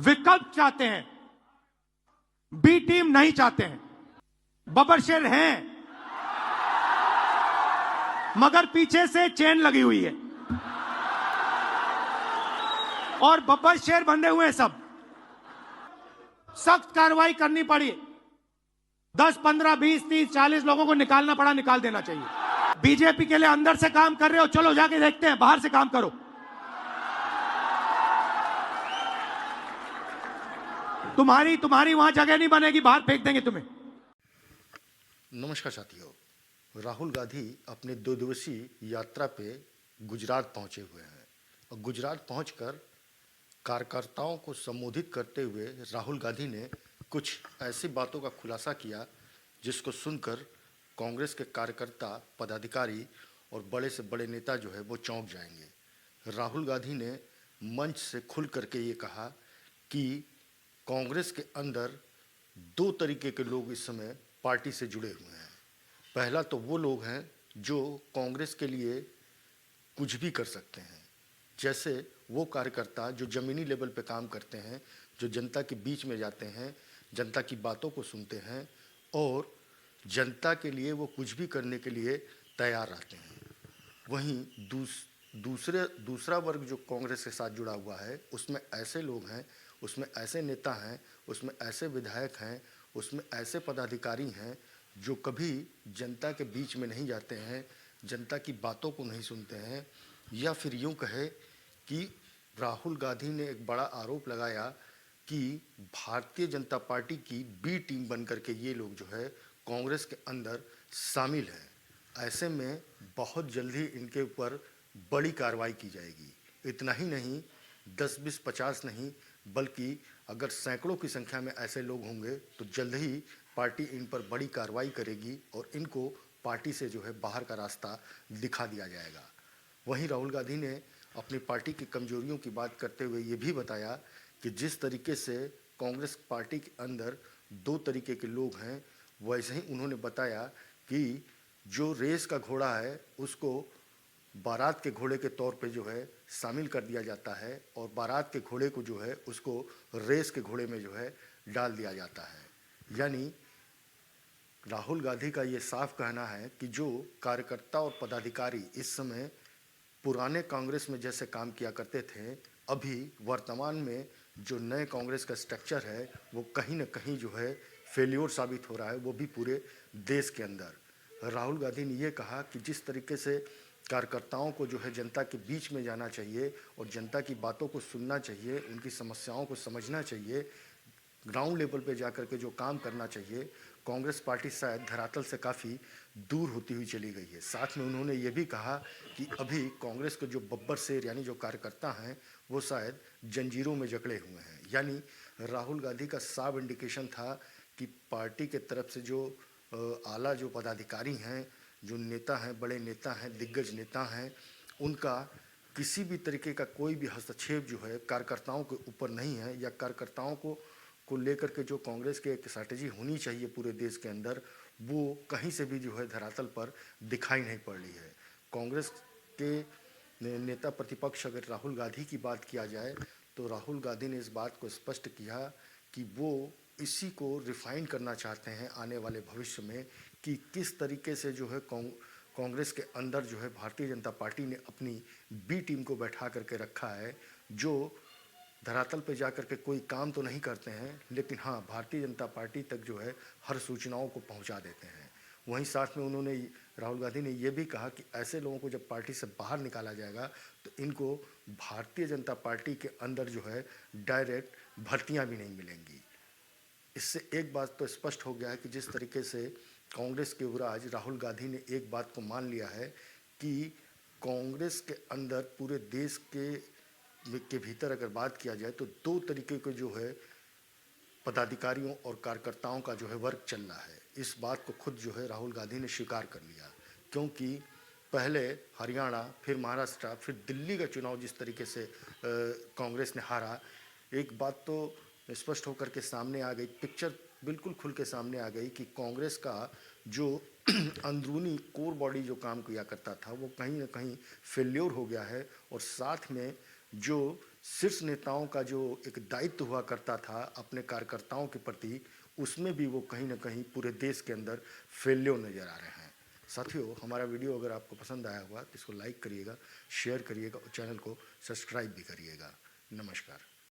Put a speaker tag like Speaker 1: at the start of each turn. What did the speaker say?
Speaker 1: विकल्प चाहते हैं, बी टीम नहीं चाहते हैं। बब्बर शेर हैं, मगर पीछे से चेन लगी हुई है और बब्बर शेर बंधे हुए हैं सब। सख्त कार्रवाई करनी पड़ी, 10, 15, 20, 30, 40 लोगों को निकालना पड़ा, निकाल देना चाहिए। बीजेपी के लिए अंदर से काम कर रहे हो, चलो जाके देखते हैं, बाहर से काम करो। तुम्हारी वहां जगह नहीं बनेगी, बाहर फेंक देंगे तुम्हें।
Speaker 2: नमस्कार साथियों, राहुल गांधी अपने 2 दिवसीय यात्रा पे गुजरात पहुंचे हुए हैं और गुजरात पहुंचकर कार्यकर्ताओं को संबोधित करते हुए राहुल गांधी ने कुछ ऐसी बातों का खुलासा किया जिसको सुनकर कांग्रेस के कार्यकर्ता, पदाधिकारी और बड़े से बड़े नेता जो है वो चौंक जाएंगे। राहुल गांधी ने मंच से खुल करके ये कहा कि कांग्रेस के अंदर 2 तरीके के लोग इस समय पार्टी से जुड़े हुए हैं। पहला तो वो लोग हैं जो कांग्रेस के लिए कुछ भी कर सकते हैं, जैसे वो कार्यकर्ता जो ज़मीनी लेवल पे काम करते हैं, जो जनता के बीच में जाते हैं, जनता की बातों को सुनते हैं और जनता के लिए वो कुछ भी करने के लिए तैयार रहते हैं। वहीं दूसरा वर्ग जो कांग्रेस के साथ जुड़ा हुआ है, उसमें ऐसे लोग हैं, उसमें ऐसे नेता हैं, उसमें ऐसे विधायक हैं, उसमें ऐसे पदाधिकारी हैं जो कभी जनता के बीच में नहीं जाते हैं, जनता की बातों को नहीं सुनते हैं। या फिर यूँ कहे कि राहुल गांधी ने एक बड़ा आरोप लगाया कि भारतीय जनता पार्टी की बी टीम बन करके ये लोग जो है कांग्रेस के अंदर शामिल हैं। ऐसे में बहुत जल्दी इनके ऊपर बड़ी कार्रवाई की जाएगी। इतना ही नहीं, 10, 20, 50 नहीं, बल्कि अगर सैकड़ों की संख्या में ऐसे लोग होंगे तो जल्द ही पार्टी इन पर बड़ी कार्रवाई करेगी और इनको पार्टी से जो है बाहर का रास्ता दिखा दिया जाएगा। वहीं राहुल गांधी ने अपनी पार्टी की कमजोरियों की बात करते हुए ये भी बताया कि जिस तरीके से कांग्रेस पार्टी के अंदर 2 तरीके के लोग हैं, वैसे ही उन्होंने बताया कि जो रेस का घोड़ा है उसको बारात के घोड़े के तौर पे जो है शामिल कर दिया जाता है और बारात के घोड़े को जो है उसको रेस के घोड़े में जो है डाल दिया जाता है। यानी राहुल गांधी का ये साफ कहना है कि जो कार्यकर्ता और पदाधिकारी इस समय पुराने कांग्रेस में जैसे काम किया करते थे, अभी वर्तमान में जो नए कांग्रेस का स्ट्रक्चर है वो कहीं ना कहीं जो है फेल्योर साबित हो रहा है, वो भी पूरे देश के अंदर। राहुल गांधी ने ये कहा कि जिस तरीके से कार्यकर्ताओं को जो है जनता के बीच में जाना चाहिए और जनता की बातों को सुनना चाहिए, उनकी समस्याओं को समझना चाहिए, ग्राउंड लेवल पे जाकर के जो काम करना चाहिए, कांग्रेस पार्टी शायद धरातल से काफ़ी दूर होती हुई चली गई है। साथ में उन्होंने ये भी कहा कि अभी कांग्रेस के जो बब्बर शेर यानी जो कार्यकर्ता हैं वो शायद जंजीरों में जकड़े हुए हैं। यानी राहुल गांधी का साफ इंडिकेशन था कि पार्टी के तरफ से जो आला जो पदाधिकारी हैं, जो नेता हैं, बड़े नेता हैं, दिग्गज नेता हैं, उनका किसी भी तरीके का कोई भी हस्तक्षेप जो है कार्यकर्ताओं के ऊपर नहीं है, या कार्यकर्ताओं को लेकर के जो कांग्रेस की एक स्ट्रैटेजी होनी चाहिए पूरे देश के अंदर, वो कहीं से भी जो है धरातल पर दिखाई नहीं पड़ रही है। कांग्रेस के नेता प्रतिपक्ष अगर राहुल गांधी की बात किया जाए तो राहुल गांधी ने इस बात को स्पष्ट किया कि वो इसी को रिफाइन करना चाहते हैं आने वाले भविष्य में कि किस तरीके से जो है कांग्रेस के अंदर जो है भारतीय जनता पार्टी ने अपनी बी टीम को बैठा करके रखा है, जो धरातल पे जाकर के कोई काम तो नहीं करते हैं, लेकिन हाँ भारतीय जनता पार्टी तक जो है हर सूचनाओं को पहुंचा देते हैं। वहीं साथ में उन्होंने, राहुल गांधी ने ये भी कहा कि ऐसे लोगों को जब पार्टी से बाहर निकाला जाएगा तो इनको भारतीय जनता पार्टी के अंदर जो है डायरेक्ट भर्तियाँ भी नहीं मिलेंगी। इससे एक बात तो स्पष्ट हो गया है कि जिस तरीके से कांग्रेस के युवराज राहुल गांधी ने एक बात को मान लिया है कि कांग्रेस के अंदर पूरे देश के भीतर अगर बात किया जाए तो 2 तरीके के जो है पदाधिकारियों और कार्यकर्ताओं का जो है वर्क चल रहा है। इस बात को खुद जो है राहुल गांधी ने स्वीकार कर लिया, क्योंकि पहले हरियाणा, फिर महाराष्ट्र, फिर दिल्ली का चुनाव जिस तरीके से कांग्रेस ने हारा, एक बात तो स्पष्ट होकर के सामने आ गई, पिक्चर बिल्कुल खुल के सामने आ गई कि कांग्रेस का जो अंदरूनी कोर बॉडी जो काम किया करता था वो कहीं ना कहीं फेल्योर हो गया है। और साथ में जो शीर्ष नेताओं का जो एक दायित्व हुआ करता था अपने कार्यकर्ताओं के प्रति, उसमें भी वो कहीं ना कहीं पूरे देश के अंदर फेल्योर नज़र आ रहे हैं। साथियों, हमारा वीडियो अगर आपको पसंद आया हुआ तो इसको लाइक करिएगा, शेयर करिएगा और चैनल को सब्सक्राइब भी करिएगा। नमस्कार।